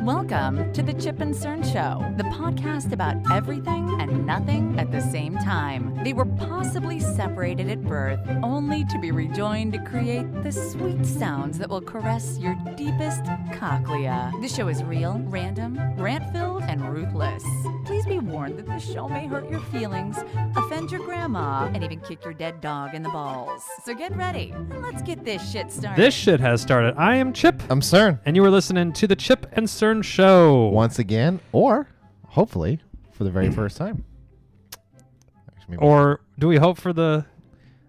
Welcome to the Chip and Cern Show, the podcast about everything and nothing at the same time. They were possibly separated at birth, only to be rejoined to create the sweet sounds that will caress your deepest cochlea. The show is real, random, rant-filled, and ruthless. Please be warned that the show may hurt your feelings, offend your grandma, and even kick your dead dog in the balls. So get ready, and let's get this shit started. This shit has started. I am Chip. I'm Cern. And you were listening to the Chip and Cern Show. Once again, or hopefully for the very first time. Actually, maybe Or do we hope for the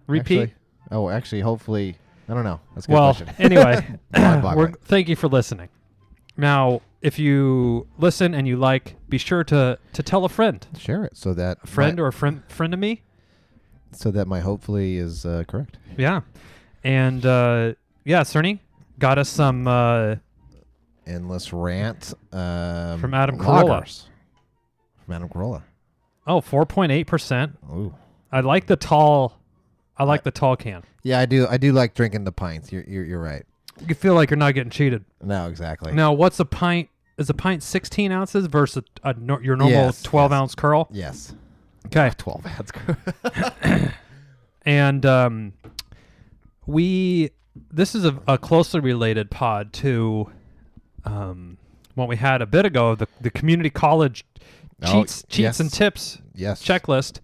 repeat? Actually, hopefully, I don't know. That's a good Well, question. anyway, Mind-boggling. thank you for listening. Now, if you listen and you like, be sure to tell a friend. Share it so that A friend or a friend of me. so that my hopefully is correct. Yeah. And, Cerny got us some Endless rant from Adam Carolla. lagers. From Adam Carolla. 4.8%. Ooh. I like the tall can. Yeah, I do. I do like drinking the pints. You're right. You feel like you're not getting cheated. No, exactly. Now, what's a pint? Is a pint 16 ounces versus your normal Yes, 12-ounce curl? Yes. Okay. 12 ads. And this is a closely related pod to what we had a bit ago, the community college cheats yes. and tips Yes. checklist.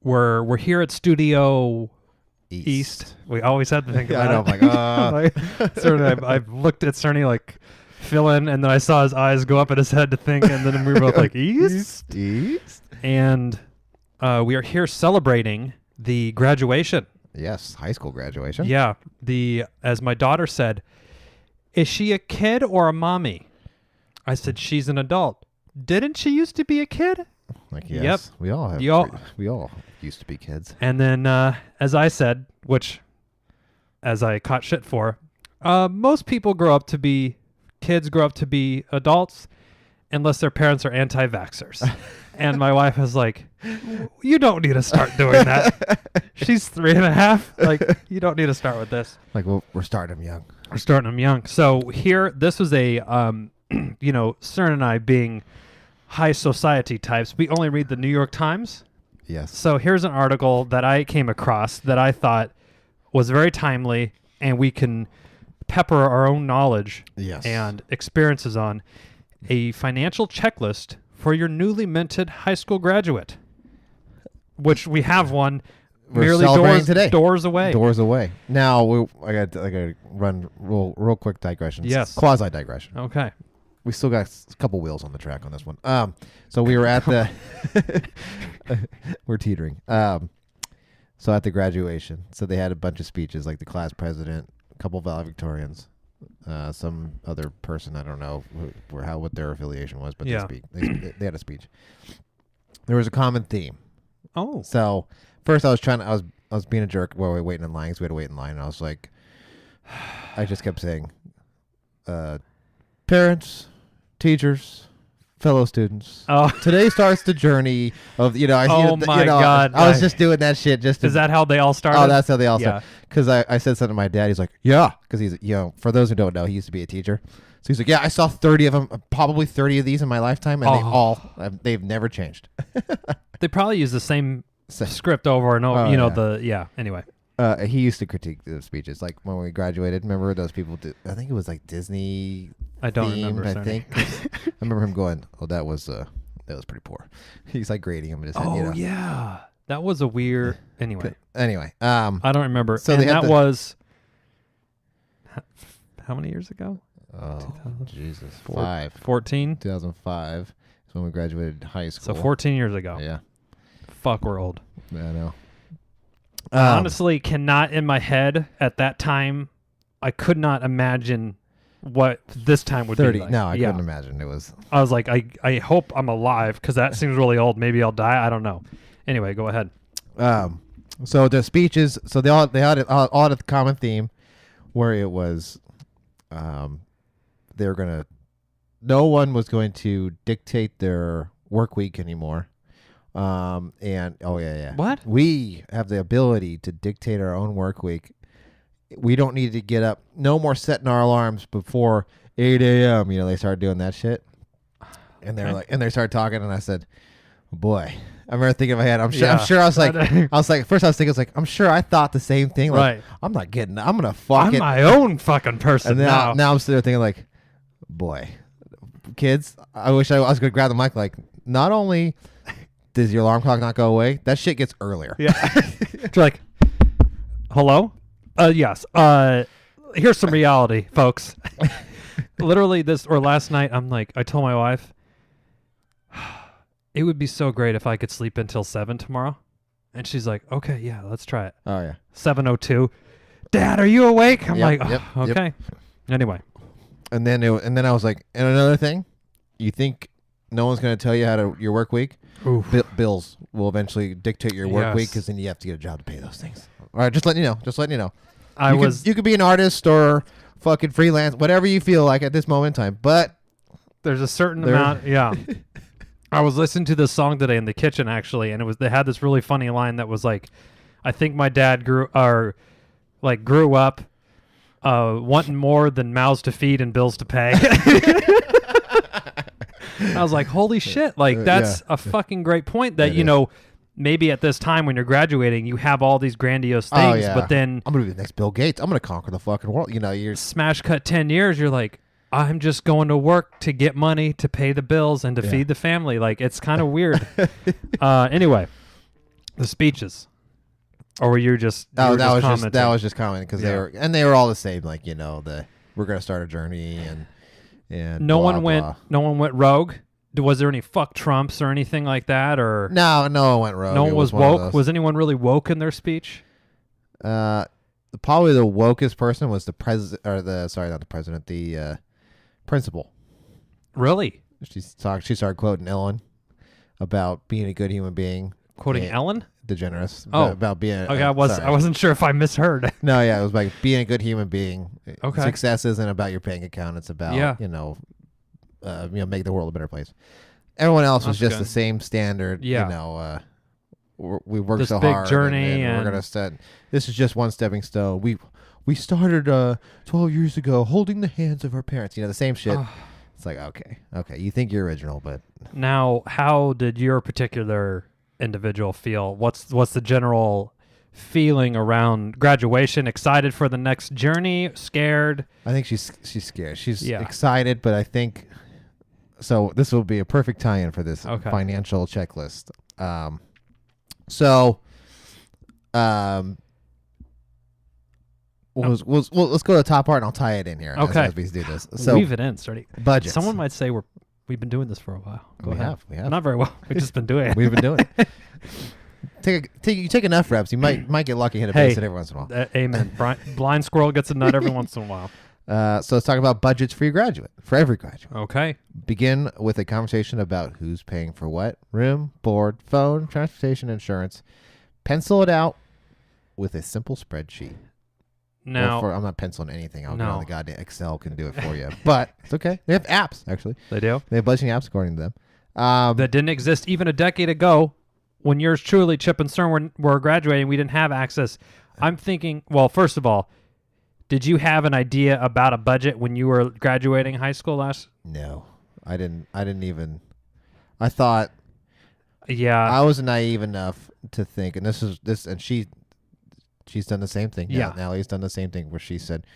We're here at Studio East. We always had to think Yeah, about I know. it. I've looked at Cerny like fill in, and then I saw his eyes go up at his head to think, and then we were both like, East? East. And we are here celebrating the graduation. Yes, high school graduation. Yeah. As my daughter said, is she a kid or a mommy? I said, she's an adult. Didn't she used to be a kid? Like, yes. Yep. We all have. We all used to be kids. And then, as I said, as I caught shit for, most people kids grow up to be adults unless their parents are anti-vaxxers. And my wife was like, you don't need to start doing that. She's 3.5. Like, you don't need to start with this. Like, we're starting them young. We're starting them young. So here, this was a, Cern and I being high society types, we only read the New York Times. Yes. So here's an article that I came across that I thought was very timely, and we can pepper our own knowledge Yes. and experiences on a financial checklist for your newly minted high school graduate, which we have one We're merely celebrating today. doors away. Doors away. Now, I got to run real quick digressions. Yes. Quasi digression. Okay. We still got a couple wheels on the track on this one. So we were at the we're teetering. So at the graduation, so they had a bunch of speeches, like the class president, a couple valedictorians, some other person, I don't know what their affiliation was, but Yeah. they had a speech. There was a common theme. Oh. So first I was being a jerk while we were waiting in line, because we had to wait in line, and I was like, I just kept saying, parents, teachers, fellow students. Oh. Today starts the journey of, My God. I was just doing that shit just to, Is that how they all started? oh, that's how they all Yeah. start. Because I said something to my dad. He's like, yeah. Because he's, for those who don't know, he used to be a teacher. So he's like, yeah, I saw 30 of them, probably 30 of these in my lifetime. And they've never changed. They probably use the same So- script over and over. Oh, Anyway. He used to critique the speeches. Like when we graduated, remember those people, I think it was like Disney I don't themed, remember. I Cerny. think. I remember him going, oh, that was pretty poor. He's like grading him in his head. Oh, yeah. That was a weird. Anyway. Anyway, I don't remember. So and they had that was. How many years ago? oh, Jesus. 14? 2005 is when we graduated high school. So 14 years ago. Yeah. Fuck, we're old. Yeah, I know. I honestly cannot in my head at that time. I could not imagine what this time would 30. be like. No, I Yeah. couldn't imagine. It was. I was like, I hope I'm alive because that seems really old. Maybe I'll die. I don't know. Anyway, go ahead. So the speeches, so they all had a common theme, where it was, they were gonna, no one was going to dictate their work week anymore. And What? we have the ability to dictate our own work week we don't need to get up. No more setting our alarms before 8 a.m. You know, they started doing that shit. And they're like, and they started talking, and I said, boy, I remember thinking in my head, I'm sure I was like, first I was thinking, I'm sure I thought the same thing. Like, Right. I'm not getting, I'm going to fuck I'm it. my own fucking person And now I'm sitting there thinking like, boy, kids, I wish I was going to grab the mic. Like, not only does your alarm clock not go away, that shit gets earlier. Yeah. You're like, hello? Yes. Here's some reality, folks. Literally last night, I'm like, I told my wife, it would be so great if I could sleep until 7 tomorrow. And she's like, okay, yeah, let's try it. Oh, yeah. 7:02. Dad, are you awake? I'm Yep, like, yep, oh, yep. okay. Anyway. And then I was like, and another thing, you think no one's going to tell you how to your work week? Oof. Bills will eventually dictate your work week, because then you have to get a job to pay those things. All right, just letting you know. You could be an artist or fucking freelance, whatever you feel like at this moment in time. But there's a certain amount. Yeah. I was listening to this song today in the kitchen, actually, and they had this really funny line that was like, I think my dad grew up wanting more than mouths to feed and bills to pay. I was like, holy shit. Like, that's a fucking great point that, maybe at this time when you're graduating, you have all these grandiose things, but then I'm going to be the next Bill Gates. I'm going to conquer the fucking world. You're smash cut 10 years, you're like, I'm just going to work to get money to pay the bills and to feed the family. Like, it's kind of weird. Anyway, the speeches. Or were you just that was commenting? just commenting because they were all the same. Like, we're going to start a journey and no blah, one went rogue. Was there any fuck Trumps or anything like that? Or no one went rogue. No one was woke. Was anyone really woke in their speech? Probably the wokest person was the president, or not the president, the principal. Really? She started quoting Ellen about being a good human being. Quoting Ellen DeGeneres. Oh, about being. Okay, I wasn't sure if I misheard. No, yeah, it was like being a good human being. Okay. Success isn't about your bank account. It's about make the world a better place. Everyone else was just the same standard. Yeah. We worked this so big hard. Journey, and we're gonna set. This is just one stepping stone. We started 12 years ago, holding the hands of our parents. The same shit. It's like okay. You think you're original, but now, how did your particular individual feel? What's the general feeling around graduation? Excited for the next journey? Scared? I think she's scared. She's excited, but I think so. This will be a perfect tie-in for this financial checklist. Let's go to the top part, and I'll tie it in here. Okay, as we do this. So weave it in. Starting budgets. Someone might say we've been doing this for a while. We have. Not very well. We've just been doing it. We've been doing it. You take enough reps, you might get lucky, hit a base every once in a while. Amen. Blind squirrel gets a nut every once in a while. So let's talk about budgets for every graduate. Okay. Begin with a conversation about who's paying for what: room, board, phone, transportation, insurance. Pencil it out with a simple spreadsheet. Now, I'm not penciling anything. Get on the goddamn Excel can do it for you. But it's okay. They have apps, actually. They do? They have budgeting apps, according to them. That didn't exist even a decade ago. When yours truly, Chip and Cern, were graduating, we didn't have access. I'm thinking, well, first of all, did you have an idea about a budget when you were graduating high school last? No, I didn't even. I thought. Yeah. I was naive enough to think, and she's done the same thing. Yeah. Nallie's done the same thing where she said,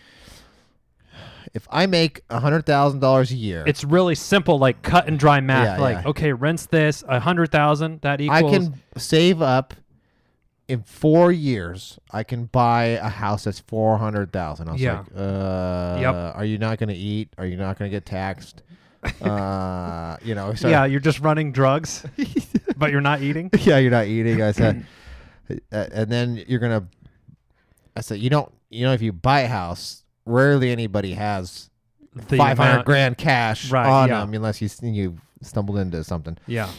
if I make $100,000 a year, it's really simple, like cut and dry math. Okay, rent's this, 100,000, that equals. I can save up in 4 years. I can buy a house that's $400,000. I was like, are you not going to eat? Are you not going to get taxed? You're just running drugs, but you're not eating. Yeah, you're not eating. I said, and then you're gonna. I said, if you buy a house, rarely anybody has $500,000 cash on them unless you stumbled into something. Yeah,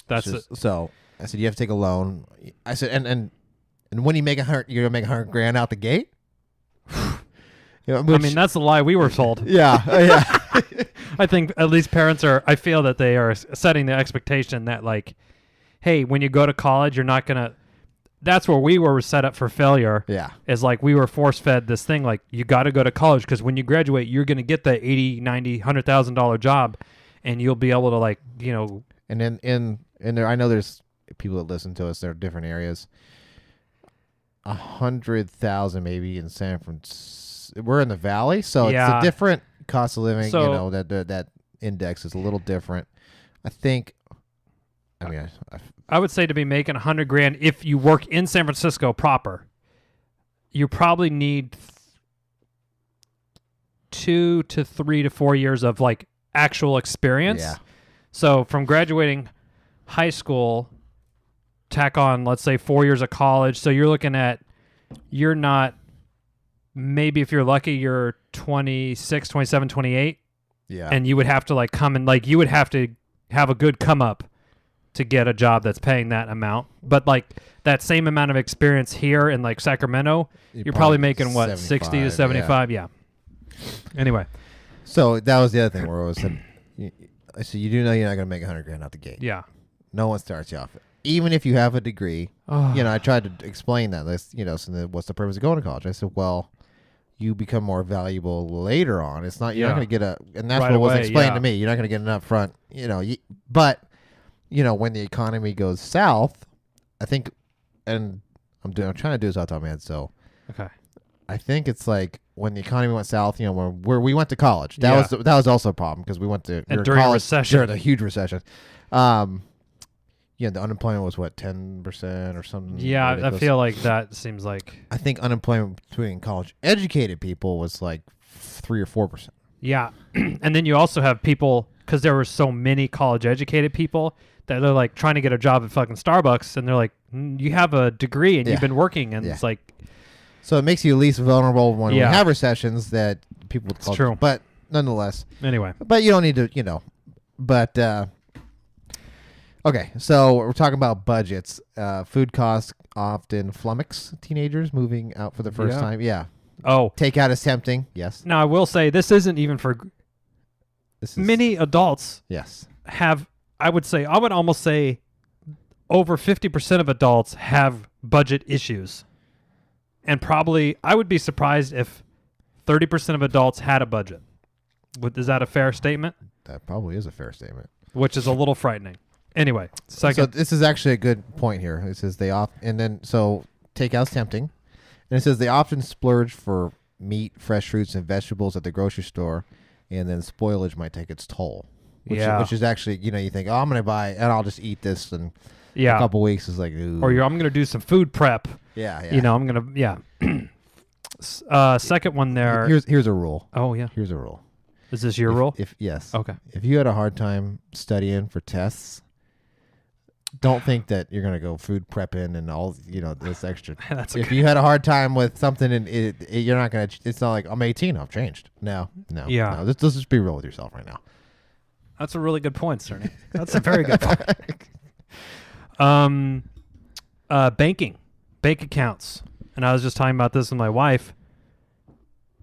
that's it. So I said you have to take a loan. I said, and when you make $100,000, you're gonna make $100,000 out the gate. That's the lie we were told. Yeah. I think at least parents I feel that they are setting the expectation that, like, hey, when you go to college, you're not going to, that's where we were set up for failure. Yeah. Is like we were force fed this thing like you got to go to college because when you graduate you're going to get the $80, $90, $100,000 job, and you'll be able to like And then in there, I know there's people that listen to us. There are different areas. 100,000 maybe in San Francisco. We're in the valley, so it's a different cost of living. So, that index is a little different. I think. I mean, I would say to be making $100,000 if you work in San Francisco proper, you probably need 2 to 3 to 4 years of like actual experience. Yeah. So from graduating high school, tack on, let's say 4 years of college. So you're looking at, you're not, maybe if you're lucky, you're 26, 27, 28. Yeah. And you would have to like come and like, you would have to have a good come up to get a job that's paying that amount. But like that same amount of experience here in like Sacramento, you're probably making what, 60 to 75? Yeah. Anyway. So that was the other thing where I said, so you do know you're not going to make $100,000 out the gate. Yeah. No one starts you off. Even if you have a degree, I tried to explain that. So what's the purpose of going to college? I said, well, you become more valuable later on. It's not, you're not going to get and that's right what was away, explained to me. You're not going to get an upfront, but when the economy goes south, I think, and I'm trying to do this off the top of my head. So, okay. I think it's like when the economy went south, where we went to college. That was also a problem because we went to during college a recession. during a huge recession. The unemployment was what, 10% or something. Yeah, ridiculous. I feel like that seems like. I think unemployment between college educated people was like 3 or 4%. Yeah, and then you also have people, because there were so many college educated people that they're like trying to get a job at fucking Starbucks, and they're like, you have a degree and you've been working, and it's like. So it makes you least vulnerable when we have recessions that people would call. It's true. But nonetheless. Anyway. But you don't need to, But, okay, so we're talking about budgets. Food costs often flummox teenagers moving out for the first time. Yeah. Oh. Takeout is tempting. Yes. Now, I will say, this isn't even for... Many adults have, I would almost say over 50% of adults have budget issues. And probably, I would be surprised if 30% of adults had a budget. Is that a fair statement? That probably is a fair statement. Which is a little frightening. Anyway, so this is actually a good point here. It says takeout's tempting. And it says they often splurge for meat, fresh fruits, and vegetables at the grocery store, and then spoilage might take its toll. Which is actually, you think, I'm going to buy, and I'll just eat this, and a couple weeks is like, ooh. Or I'm going to do some food prep. Yeah. I'm going to, second one there. Here's a rule. Oh, yeah. Here's a rule. Is this your rule? Yes. Okay. If you had a hard time studying for tests, don't think that you're going to go food prepping and all, this extra. That's if you had a hard time with something and you're not going to, it's not like, I'm 18, I've changed. No. Yeah. No, let's just be real with yourself right now. That's a really good point, Cerny. That's a very good point. Banking, bank accounts. And I was just talking about this with my wife.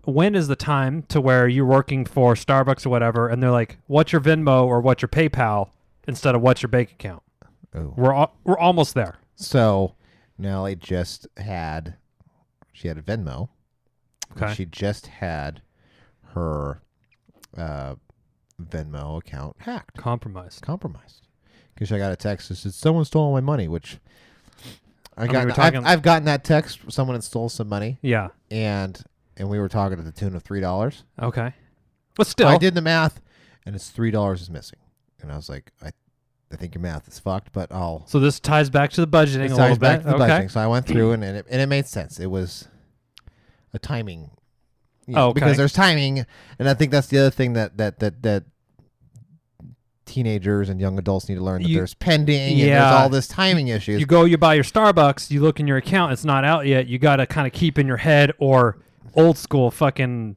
When is the time to where you're working for Starbucks or whatever, and they're like, what's your Venmo or what's your PayPal instead of what's your bank account? Oh. We're almost there. So Nellie just had, she had a Venmo. Okay. She just had her Venmo account hacked. Compromised. Because I got a text that said, someone stole my money, which I've gotten that text. Someone had stole some money. Yeah. And we were talking to the tune of $3. Okay. But still. I did the math, and it's $3 is missing. And I was like, I think your math is fucked, but I'll... So this ties back to the budgeting a little bit. Budgeting. So I went through, and it made sense. It was a timing. Okay. Because there's timing, and I think that's the other thing that teenagers and young adults need to learn, that there's pending and there's all this timing issues. You buy your Starbucks, you look in your account, it's not out yet. You got to kind of keep in your head, or old school fucking...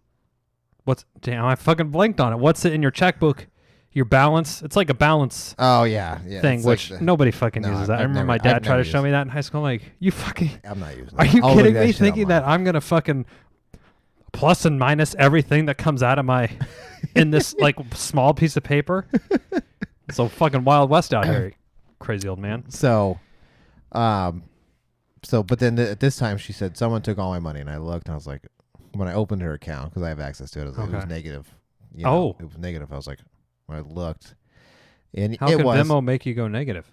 I fucking blanked on it. What's it in your checkbook? Your balance. It's like a balance thing, which nobody fucking uses that. I remember my dad tried to show me that in high school. I'm like, you fucking... I'm not using Are that. you kidding me? Thinking that I'm going to fucking plus and minus everything that comes out of my... in this like small piece of paper? So fucking Wild West out here, crazy old man. So, So, but then at this time she said someone took all my money, and I looked and I was like, when I opened her account because I have access to it, it was Okay. negative. It was negative. I was like, when I looked, and How it can was Venmo make you go negative?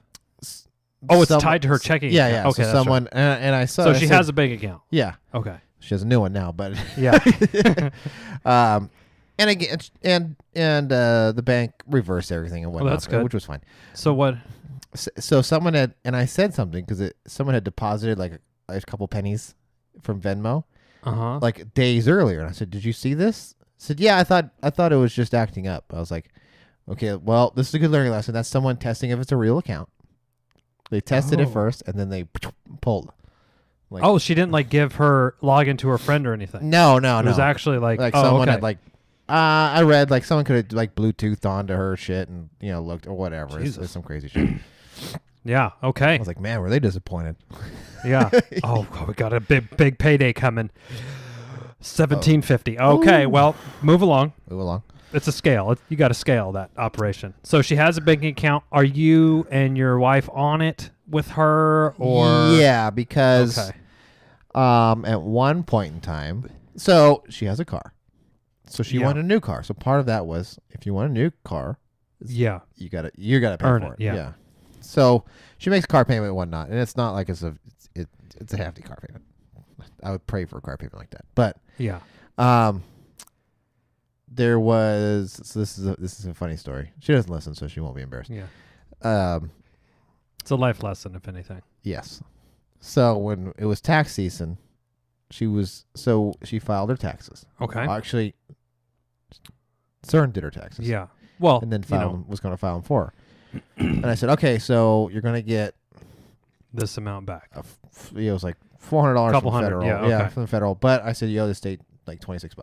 Oh, it's tied to her checking Yeah, account. yeah. Okay, so that's someone and I saw. So I she said- has a bank account. Yeah, Okay. she has a new one now, but Yeah. and again, and the bank reversed everything and whatnot, that's good. which was fine. So what? So someone had, and I said something because someone had deposited like a couple pennies from Venmo Uh-huh. like days earlier, and I said, "Did you see this?" I said, "Yeah, I thought it was just acting up." I was like, "Okay, well, this is a good learning lesson. That's someone testing if it's a real account. They tested it Oh. first, and then they pulled." Like, Oh, she didn't like give her login to her friend or anything. no, It was actually like, oh, someone okay. had like. I read like someone could have like Bluetoothed onto her shit and looked or whatever. It's some crazy shit. Yeah. I Okay. was like, man, were they disappointed? Yeah. Oh, we got a big payday coming. 1750. Okay. Ooh. Well, move along. Move along. It's a scale. You got to scale that operation. So she has a banking account. Are you and your wife on it with her or? Yeah, because Okay. at one point in time, so she has a car, so she Yeah. wanted a new car. So part of that was if you want a new car, Yeah. you gotta pay Earn for it, yeah. So she makes car payment and whatnot, and it's not like it's a hefty car payment. I would pray for a car payment like that, but Yeah. there was. So this is a funny story. She doesn't listen, so she won't be embarrassed. Yeah. It's a life lesson, if anything. Yes. So when it was tax season, she filed her taxes. Okay. Actually, CERN did her taxes. Yeah. Well, And then you know, was going to file them for her. And I said, okay, so you're going to get, this amount back. it was like $400 Couple from the hundred, federal. yeah, okay. From the federal. But I said, you owe the state like $26.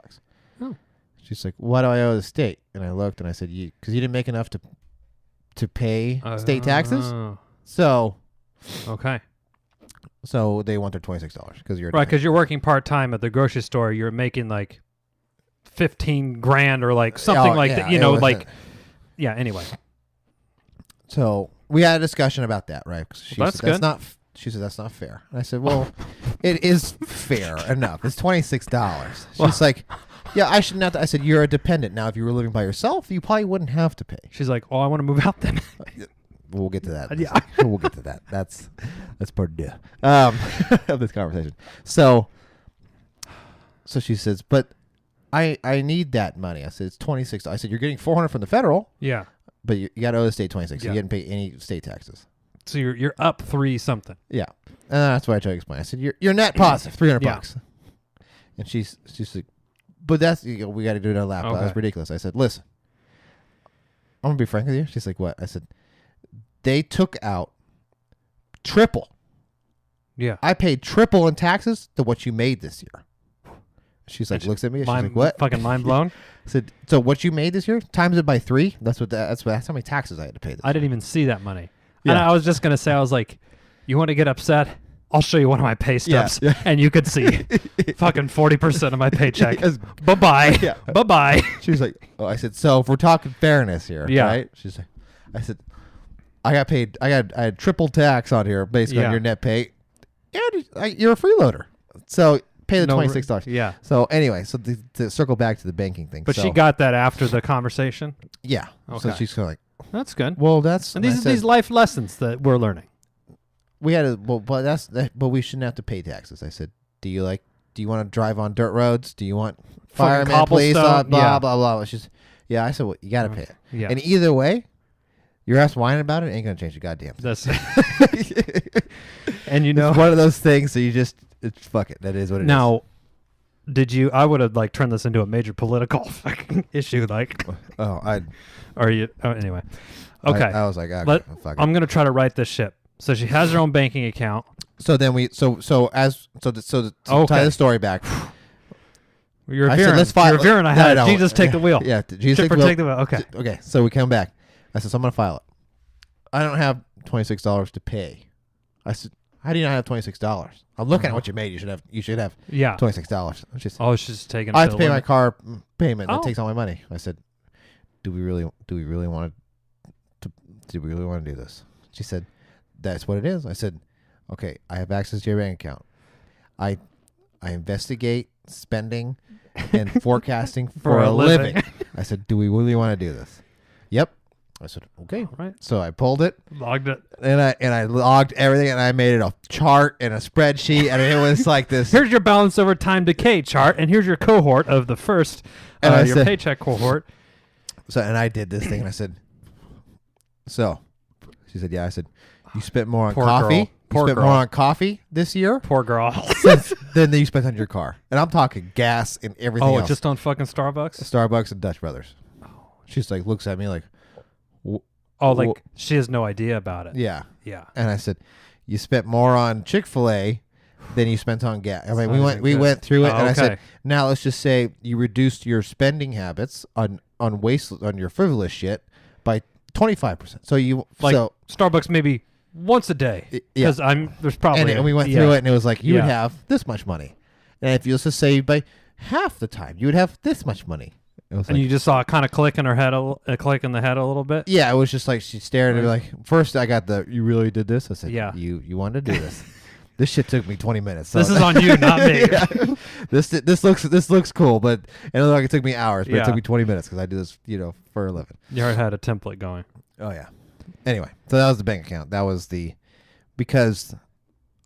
Oh. She's like, why do I owe the state? And I looked and I said, because you didn't make enough to pay state taxes. Oh, So okay. they want their $26 because you're Right, because you're working part-time at the grocery store. You're making like 15 grand or like something like that. You know, like, yeah, anyway. So we had a discussion about that, right? She Well, that's said, good. She said, that's not fair. And I said, well, it is fair enough. It's $26. She's Well- like, yeah, I shouldn't have to. I said, you're a dependent. Now, if you were living by yourself, you probably wouldn't have to pay. She's like, oh, I want to move out then. We'll get to that. Yeah. We'll get to that. That's part two of this conversation. So she says, but I need that money. I said, it's $26. I said, you're getting $400 from the federal, Yeah. but you got to owe the state $26. Yeah. You didn't pay any state taxes. So you're up 3 something. Yeah, and that's what I tried to explain. I said, "You're net positive, $300 Yeah. bucks," and she's like, "But that's we got to do it on a laptop. Okay. That's ridiculous." I said, "Listen, I'm gonna be frank with you." She's like, "What?" I said, "They took out triple. Yeah. I paid triple in taxes to what you made this year." She's like, And looks at me. She's like, "What?" Fucking mind blown. I said, "So what you made this year times it by 3? That's how many taxes I had to pay this." I didn't even see that money. And Yeah. I was just going to say, I was like, you want to get upset? I'll show you one of my pay stubs. Yeah. And you could see fucking 40% of my paycheck. Yes. Bye-bye. Yeah. Bye-bye. She was like, "Oh," I said, "So if we're talking fairness here, Yeah. right?" She's like, "I said, I got paid. I had triple tax on here based Yeah. on your net pay, and you're a freeloader, so pay the No, $26." Yeah. So anyway, so to circle back to the banking thing, But so, she got that after the conversation. yeah. So Okay. she's kind of like, That's good. "Well, that's And I these are said, these life lessons that we're learning. we had to, but we shouldn't have to pay taxes." I said, Do you want to drive on dirt roads? Do you want Fucking firemen, police, blah cobblestone, yeah. blah blah?" She's, yeah. I said, "Well, you got to pay it." Yeah. And either way, your ass whining about it ain't gonna change a goddamn thing. That's and you know It's one of those things. So it's fuck it. That is what it is. now. Did you? I would have like turned this into a major political fucking issue. Like, Oh, are you? Oh, anyway. Okay. I was like, okay, Let- fuck it. I'm gonna try to right this ship. So she has her own banking account. So then to Okay. tie the story back. You're I said, veering. let's file. You're veering. I No, had no, Jesus take the wheel. Yeah, Jesus Chipper take take the wheel. Okay. Okay, so we come back. I said, so I'm gonna file it. I don't have $26 to pay. I said, how do you not have $26? I'm looking at what you made. You should have Yeah. $26. She said, Oh, she's taking. I have to the pay my limit. car payment. Oh. That takes all my money. I said, do we really want to do this? She said, that's what it is. I said, Okay, I have access to your bank account. I investigate spending and forecasting for a living. I said, do we really want to do this? Yep. I said, okay. All right. So I pulled it. Logged it. And I logged everything, and I made it a chart and a spreadsheet, and it was like this. Here's your balance over time decay chart, and here's your cohort of the first, And I your said- paycheck cohort. So, and I did this thing, and I said, so she said, yeah. I said, you spent more on Poor coffee. girl. Poor You spent girl. more on coffee this year Poor girl. than you spent on your car. And I'm talking gas and everything Oh, else. just on fucking Starbucks? Starbucks and Dutch Brothers. She's like, looks at me like, Oh, like Well- she has no idea about it. yeah. Yeah. And I said, you spent more on Chick-fil-A than you spent on gas. I mean, Not even we good. went through it, Oh, and I said, okay. now let's just say you reduced your spending habits on your frivolous shit by 25%. So you Like so Starbucks maybe once a day. yeah. Because there's probably and we went yeah. through it, and it was like you would Yeah. have this much money, and if you was to save by half the time, you would have this much money. It was And like, you just saw it kind of click in her head, click in the head a little bit. yeah, it was just like she stared at me like, first I got the, you really did this? I said, Yeah. you wanted to do this. This shit took me 20 minutes. So This is on you, not me. Yeah. This looks cool, but it looked like it took me hours, but Yeah. it took me 20 minutes because I do this, for a living. You already had a template going. Oh yeah. Anyway, so that was the bank account. That was because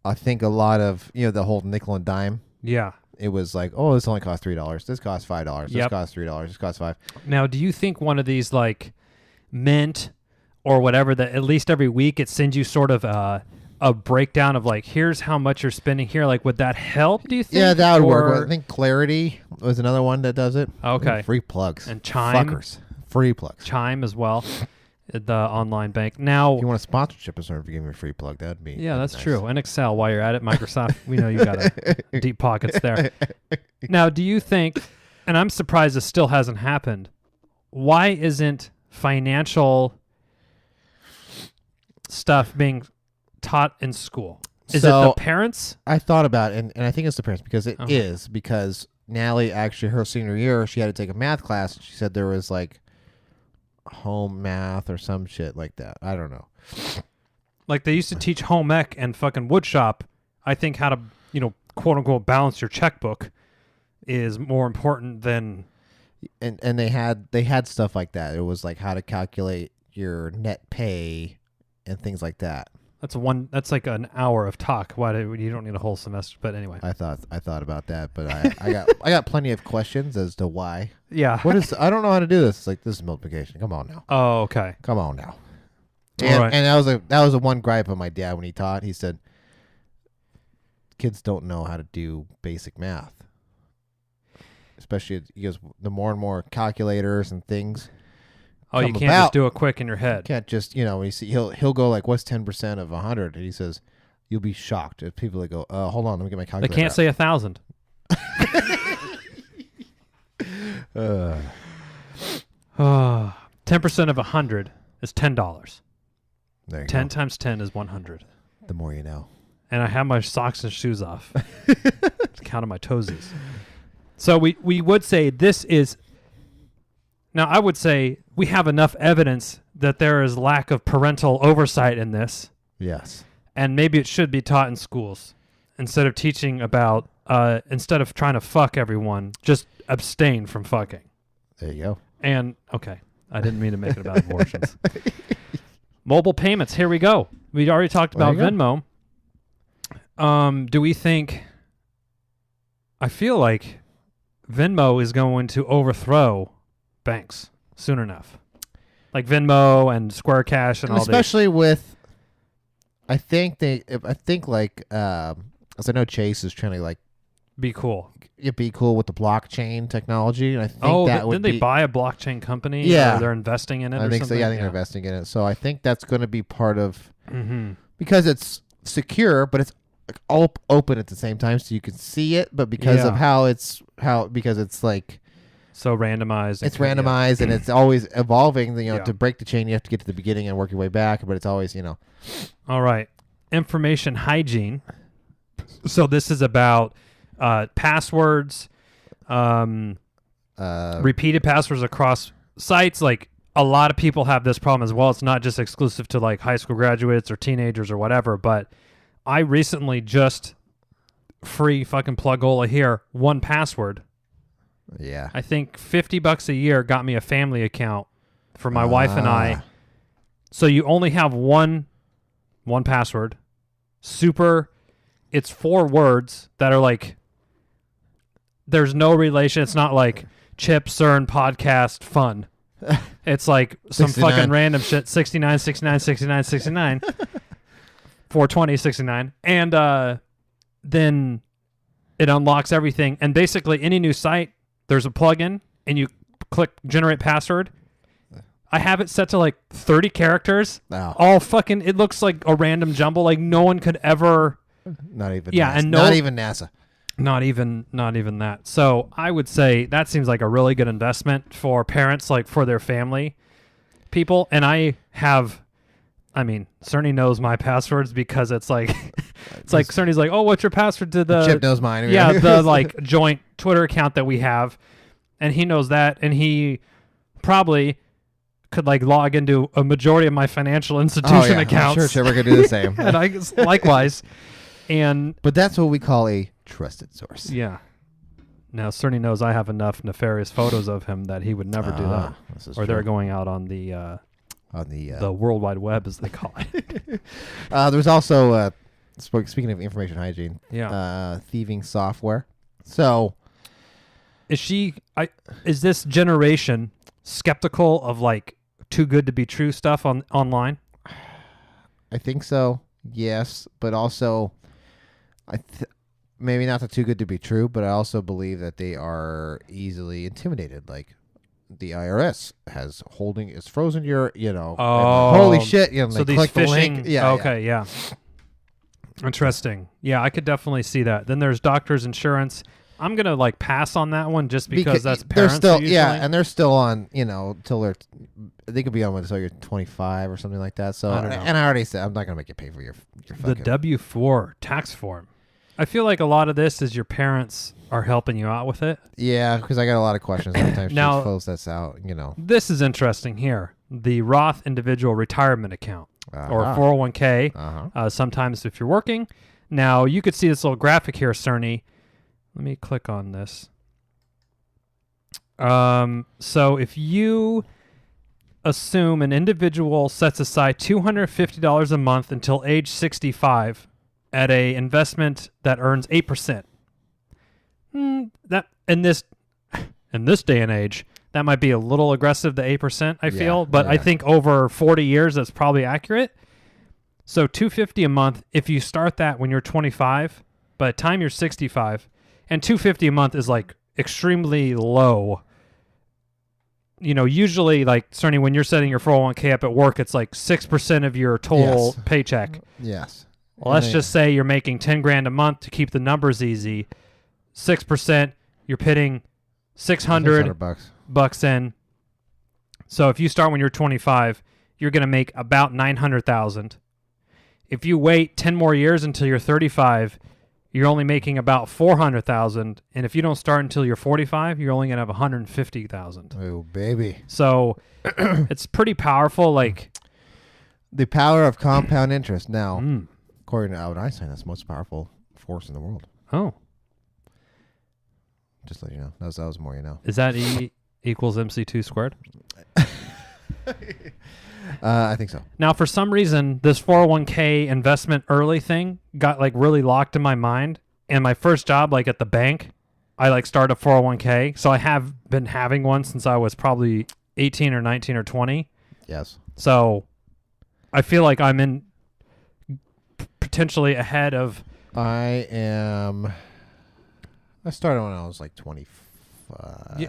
I think a lot of the whole nickel and dime. Yeah. It was like, oh, this only costs $3. This costs $5. This Yep. costs $3. This costs $5. Now, do you think one of these like Mint or whatever that at least every week it sends you sort of a breakdown of like, here's how much you're spending here? Like, would that help? Do you think? Yeah, that would work. Or- I think Clarity was another one that does it. Okay. Ooh, free plugs. And Chime. Fuckers. Free plugs. Chime as well, the online bank. Now, If you want a sponsorship or something, if you give me a free plug, that'd be yeah, that's nice. true. And Excel, while you're at it, Microsoft, we know you got deep pockets there. Now, do you think, and I'm surprised this still hasn't happened, why isn't financial stuff being taught in school? Is it So- the parents? I thought about it, and I think it's the parents because it is Uh-huh. because Natalie actually her senior year she had to take a math class. And she said there was like home math or some shit like that. I don't know. Like they used to teach home ec and fucking woodshop. I think how to, quote unquote, balance your checkbook is more important than And they had stuff like that. It was like how to calculate your net pay and things like that. that's like an hour of talk. You don't need a whole semester, but anyway. I thought about that, but I got plenty of questions as to why. Yeah. What is I don't know how to do this. It's like this is multiplication. Come on now. Oh, okay. Come on now. All And, right. and that was a one gripe of my dad when he taught. He said kids don't know how to do basic math. Especially he goes the more and more calculators and things. Oh, you come can't about. just do it quick in your head. Can't just he'll go like what's 10% of 100 and he says you'll be shocked if people that go hold on let me get my They calculator. can't say 1,000. 10% of 100 is $10. There you 10 go. times 10 is 100. The more you know. And I have my socks and shoes off. Counting my toesies. So we would say this is... Now, I would say we have enough evidence that there is lack of parental oversight in this, Yes. and maybe it should be taught in schools instead of teaching about, instead of trying to fuck everyone, just abstain from fucking. There you go. And, okay, I didn't mean to make it about abortions. Mobile payments, here we go. We already talked There about you go. Venmo. Do we think... I feel like Venmo is going to overthrow banks soon enough. Like Venmo and Square Cash and all these. Especially with I think like as I know Chase is trying to like Be cool. be cool with the blockchain technology and I think Oh, that would didn't they be buy a blockchain company? Yeah. Or they're investing in it I or think so. something? Yeah, I think they're investing in it. So I think that's going to be part of Mm-hmm. because it's secure, but it's like all open at the same time, so you can see it. But because of Yeah. because it's like So randomized. it's randomized and it's always evolving. Yeah. To break the chain, you have to get to the beginning and work your way back. But it's always All right. Information hygiene. So this is about passwords, repeated passwords across sites. Like a lot of people have this problem as well. It's not just exclusive to like high school graduates or teenagers or whatever, but I recently just free fucking plugola here, 1Password. Yeah. I think $50 a year got me a family account for my wife and I. So you only have one password. Super. It's 4 words that are like, there's no relation. It's not like Chip, CERN, podcast, fun. It's like some 69. fucking random shit. 69, 69, 69, 69. 420, 69. And then it unlocks everything. And basically any new site, there's a plugin and you click generate password. I have it set to like 30 characters. Wow. All fucking, it looks like a random jumble. Like no one could ever. Not even Yeah, NASA. and not even NASA. Not even that. So I would say that seems like a really good investment for parents, like for their family people. And Cerny knows my passwords because it's like, like Cerny's like, oh, what's your password to the Chip knows mine. Yeah, the like joint Twitter account that we have, and he knows that, and he probably could like log into a majority of my financial institution accounts. I'm sure Chipper could do the same. And I guess likewise. But that's what we call a trusted source. Yeah. Now, Cerny knows I have enough nefarious photos of him that he would never do that. Or they're going out on the World Wide Web, as they call it. There's also, speaking of information hygiene, Yeah. thieving software. So, is this generation skeptical of like too good to be true stuff online? I think so. Yes, but also, maybe not the too good to be true, but I also believe that they are easily intimidated. Like the IRS is frozen your, holy shit, so they these click the phishing. link. Yeah. Okay. Yeah. Interesting. Yeah, I could definitely see that. Then there's doctor's insurance. I'm gonna like pass on that one just because that's parents. They're still, usually. and they're still on, till they could be on until you're 25 or something like that. So, I don't know. and I already said I'm not gonna make you pay for your The fucking W-4 tax form. I feel like a lot of this is your parents are helping you out with it. Yeah, because I got a lot of questions every time Now- she fills this out. This is interesting here. The Roth Individual Retirement Account or 401k. Sometimes if you're working. Now, you could see this little graphic here, Cerny. Let me click on this. So if you assume an individual sets aside $250 a month until age 65 at a investment that earns 8%, that in this day and age, that might be a little aggressive, the 8%, I feel, but I think over 40 years, that's probably accurate. So $250 a month, if you start that when you're 25, by the time you're 65, and $250 a month is like extremely low. Usually like Cerny, when you're setting your 401k up at work, it's like 6% of your total paycheck. Yes. Well, let's just say you're making 10 grand a month to keep the numbers easy. 6%, you're pitting $600 in. So if you start when you're 25, you're going to make about $900,000. If you wait 10 more years until you're 35, you're only making about $400,000, and if you don't start until you're 45, you're only gonna have $150,000. Oh, baby! So it's pretty powerful. Like the power of compound interest. Now, according to Albert Einstein, that's the most powerful force in the world. Oh, just to let you know, that was more. Is that E equals MC2 squared? I think so. Now, for some reason, this 401k investment early thing got like really locked in my mind. And my first job, like at the bank, I like started a 401k. So I have been having one since I was probably 18 or 19 or 20. Yes. So I feel like I'm in potentially ahead of. I started when I was like 25.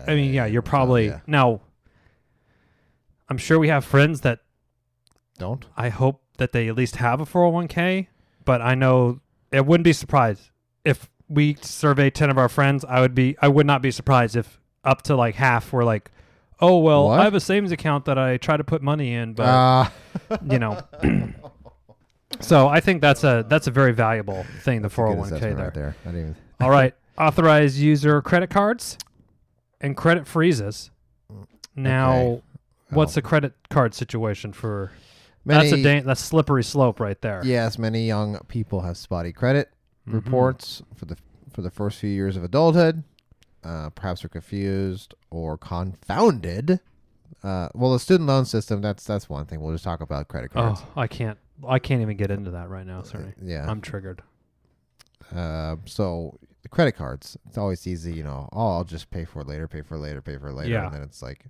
I mean, yeah, you're probably. So, yeah. Now, I'm sure we have friends that don't. I hope that they at least have a 401k, but I know it wouldn't be surprised if we surveyed 10 of our friends. I would not be surprised if up to like half were like, oh, well, What? I have a savings account that I try to put money in, but So I think that's a very valuable thing, the 401k right there. I didn't even... All right. Authorized user credit cards and credit freezes. Now, what's the credit card situation for? That's slippery slope right there. Yes, many young people have spotty credit reports for the first few years of adulthood. Perhaps are confused or confounded. Well, the student loan system, that's one thing. We'll just talk about credit cards. Oh, I can't even get into that right now. Sorry. Yeah. I'm triggered. So the credit cards, it's always easy, I'll just pay for it later. Yeah. And then it's like,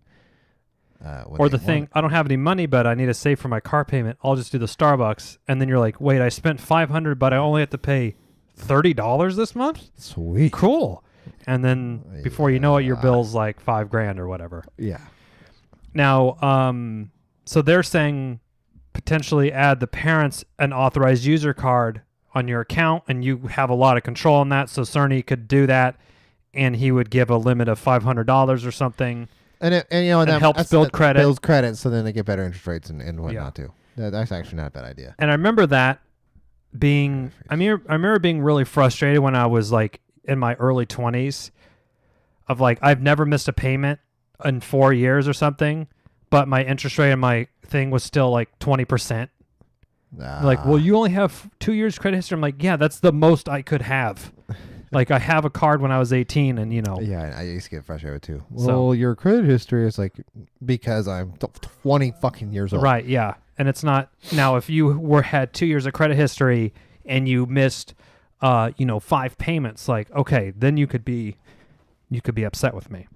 Or the thing, I don't have any money, but I need to save for my car payment. I'll just do the Starbucks. And then you're like, wait, I spent $500, but I only have to pay $30 this month? Sweet. Cool. And then before you know it, your bill's like $5,000 or whatever. Yeah. Now, so they're saying potentially add the parents an authorized user card on your account, and you have a lot of control on that. So Cerny could do that, and he would give a limit of $500 or something. And that helps build credit. Builds credit, so then they get better interest rates and whatnot too. That's actually not a bad idea. And I remember that being, I remember being really frustrated when I was like in my early 20s of like, I've never missed a payment in 4 years or something, but my interest rate on my thing was still like 20%. Like, well, you only have 2 years credit history. I'm like, yeah, that's the most I could have. Like, I have a card when I was 18 and, Yeah, I used to get frustrated too. Well, your credit history is like, because I'm 20 fucking years old. Right, yeah. And it's not, now if you had 2 years of credit history and you missed, 5 payments, like, okay, then you could be upset with me.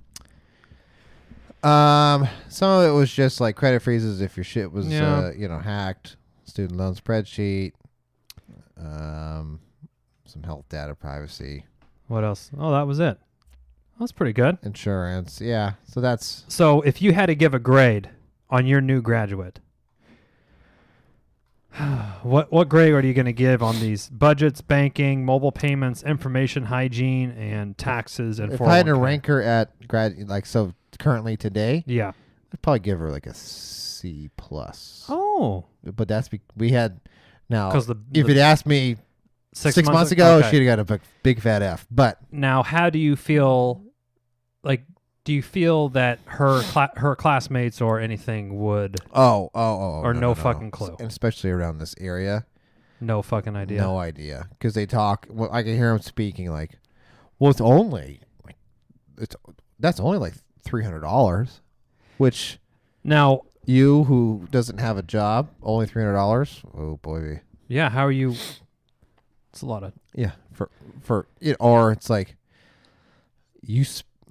Some of it was just like credit freezes if your shit was, hacked. Student loan spreadsheet. Some health data privacy. What else? Oh, that was it. That's pretty good. Insurance. Yeah. So if you had to give a grade on your new graduate, what grade are you going to give on these budgets, banking, mobile payments, information hygiene, and taxes and 401k? If I had to rank her at currently today, yeah, I'd probably give her like a C+. Oh. But that's we had now. Because if you'd asked me 6 months ago, she'd have got a big fat F. But now, how do you feel? Like, do you feel that her classmates or anything would? Or no fucking clue. And especially around this area. No fucking idea. No idea, because they talk. Well, I can hear them speaking like, "Well, that's only like $300," which now. You who doesn't have a job, only $300. Oh boy. Yeah, how are you? It's a lot of for it, or it's like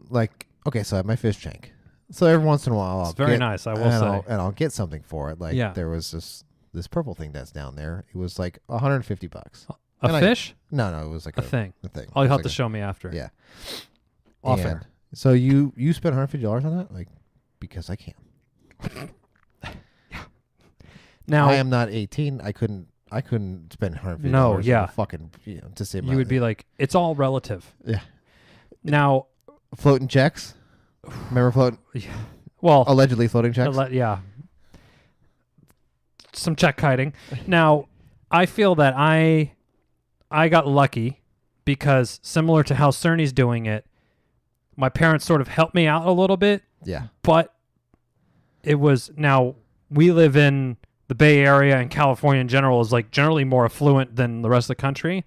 okay. So I have my fish tank. So every once in a while, it's very nice. I will say, and I'll get something for it. Like there was this purple thing that's down there. It was like $150. A fish? No, it was like a thing. A thing. Oh, you'll have to show me after. Yeah. Off air. So you spent $150 on that, like, because I can. Now I am not 18. I couldn't spend $150. No, yeah. Fucking, to save my. You would be like, it's all relative. Yeah. Now, floating checks. Remember floating? Yeah. Well, allegedly floating checks. Yeah. Some check kiting. Now, I feel that I got lucky because similar to how Cerny's doing it, my parents sort of helped me out a little bit. Yeah. But it was, now we live in the Bay Area, and California in general is like generally more affluent than the rest of the country.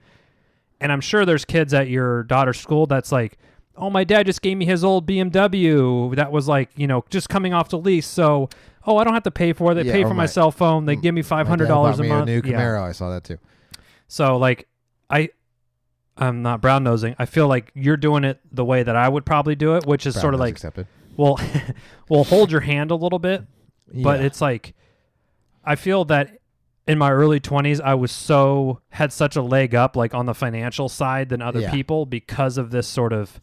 And I'm sure there's kids at your daughter's school that's like, oh, my dad just gave me his old BMW that was like, just coming off the lease. So, I don't have to pay for it. They pay for my cell phone. They give me $500 a month. A new Camaro. I saw that too. So like, I'm not brown nosing. I feel like you're doing it the way that I would probably do it, which is sort of like, accepted. Well, hold your hand a little bit, but it's like, I feel that in my early 20s, I had such a leg up, like on the financial side than other people because of this sort of,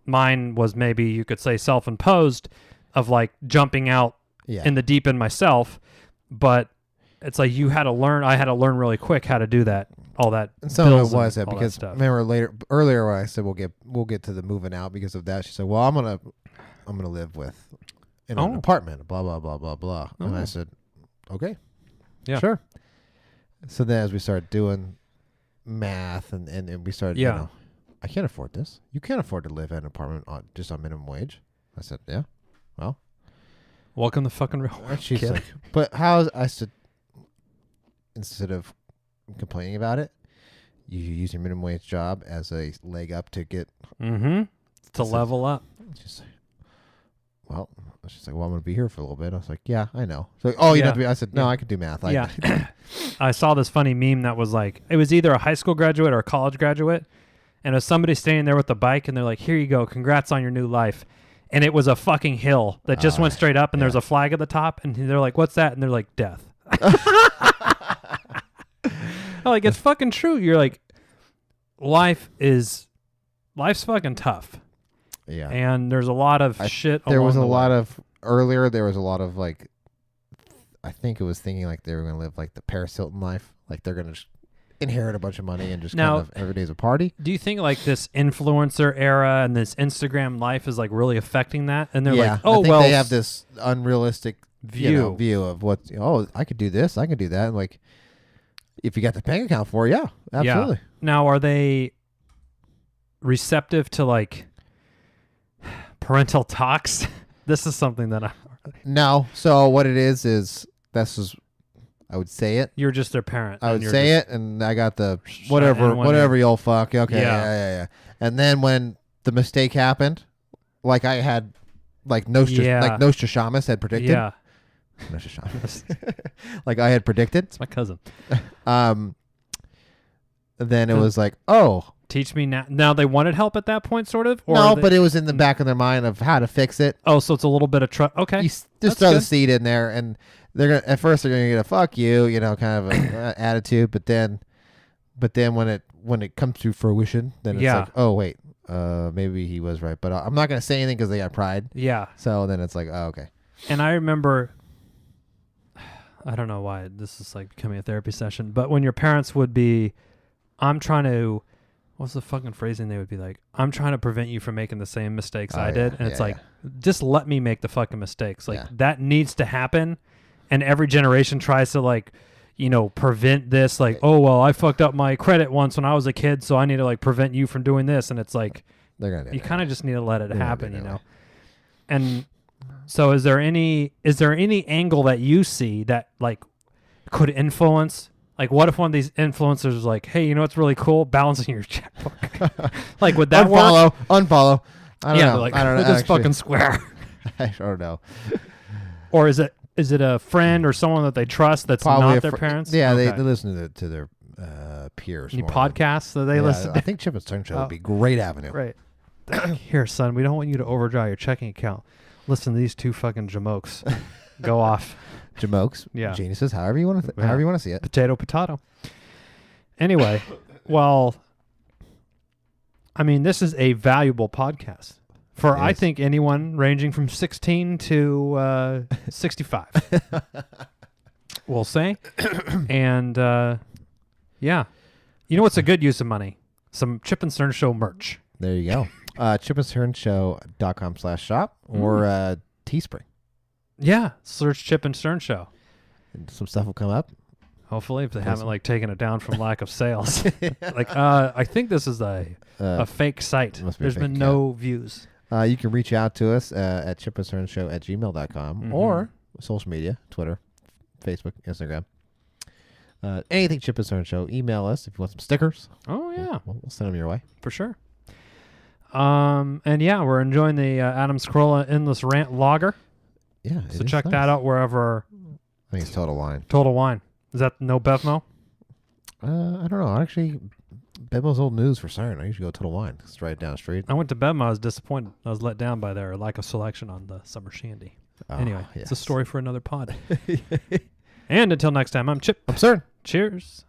mine was maybe you could say self-imposed of like jumping out in the deep end myself, but it's like I had to learn really quick how to do that, all that. And some of it was that because remember earlier when I said we'll get to the moving out because of that, she said, well, I'm gonna live in an apartment, blah blah blah blah blah, and I said, okay, yeah, sure. So then as we started doing math and we started, I can't afford this. You can't afford to live in an apartment just on minimum wage. I said, yeah, well, Welcome to fucking real world, She's kid. like, but how I said, instead of complaining about it, you use your minimum wage job as a leg up to get. Mm-hmm. To So- level up. She's like, well, she's like, well, I'm gonna be here for a little bit. I was like, yeah, I know. She's like, oh, you Yeah. have to be. I said, no, Yeah. I could do math. Yeah. I saw this funny meme that was like, it was either a high school graduate or a college graduate, and it was somebody standing there with a bike, and they're like, here you go, congrats on your new life. And it was a fucking hill that just went straight up, and there's a flag at the top, and they're like, what's that? And they're like, death. Like, it's fucking true. You're like, life's fucking tough. Yeah. And there's a lot of shit. There was a along the lot way. of earlier. There was a lot of like, I think it was thinking like they were gonna live like the Paris Hilton life, like they're gonna just inherit a bunch of money and just Now- kind of every day's a party. Do you think like this influencer era and this Instagram life is like really affecting that? And they're like, oh I think well, they have this unrealistic view. view of what. Oh, I could do this. I could do that. And like, if you got the bank account for it, yeah, absolutely. Yeah. Now, are they receptive to like parental talks? This is something that No. So what it is this is, I would say it. you're just their parent. I and would you're say just- it, and I got the and whatever, when whatever you'll fuck. Okay, Yeah. yeah. And then when the mistake happened, like I had, like Nostradamus had predicted. Yeah, Nostradamus. Like I had predicted. it's my cousin. Then it was like, oh Teach me now. Now they wanted help at that point, sort of. Or no, they- but it was in the back of their mind of how to fix it. oh, so it's a little bit of trust. Okay, You just That's throw the good. seed in there, and they're gonna at first they're gonna get a fuck you, kind of a attitude, but then when it comes to fruition, then it's Yeah. like, oh wait, maybe he was right, but I'm not gonna say anything because they got pride. yeah. So then it's like, oh okay, And I remember, I don't know why this is like becoming a therapy session, but when your parents would be, I'm trying to, what's the fucking phrasing they would be like? I'm trying to prevent you from making the same mistakes Oh, I yeah, did. And it's yeah, like, just let me make the fucking mistakes. Like Yeah. that needs to happen. And every generation tries to like, prevent this. Like, oh, well, I fucked up my credit once when I was a kid, so I need to like prevent you from doing this. And it's like, they're gonna do you it. kind of just need to let it They're gonna happen, do it anyway. And so is there any angle that you see that like could influence? Like, what if one of these influencers was like, hey, you know what's really cool? Balancing your checkbook. Like, would that work? Unfollow. I don't Yeah, know. like, I don't know. look at this actually. fucking square. I don't know. Or is it a friend or someone that they trust that's Probably not a their fr- parents? Yeah, Okay. they listen to their peers. Any more. podcasts that they Yeah, listen I to? think Chip and Stern Show Oh. would be a great avenue. Right. Here, son, we don't want you to overdraw your checking account. Listen to these two fucking jamokes. Go off. Jamokes, Yeah. geniuses, however you want to, Yeah. however you want to see it. Potato. Anyway, well, I mean, this is a valuable podcast for, It I is. think, anyone ranging from 16 to 65. We'll say. And, yeah. You know what's a good use of money? Some Chip and Stern Show merch. There you go. chipandsternshow.com/shop or Teespring. Yeah. Search Chip and Stern Show. And some stuff will come up. Hopefully, if they Awesome. haven't like taken it down from lack of sales. Like, I think this is a fake site. must be a There's fake been no views. You can reach out to us at chipandsternshow@gmail.com Mhm. or social media, Twitter, Facebook, Instagram. Anything Chip and Stern Show. Email us if you want some stickers. Oh yeah, We'll send them your way. for sure. And yeah, we're enjoying the Adam Scrolla Endless Rant Lager. Yeah. So check that out wherever. I think it's Total Wine. Total Wine. Is that no Bevmo? I don't know. Actually, Bevmo's old news for CERN. I usually go Total Wine. It's right down the street. I went to Bevmo. I was disappointed. I was let down by their lack of selection on the summer shandy. Anyway, it's a story for another pod. And until next time, I'm Chip. I'm CERN. Cheers.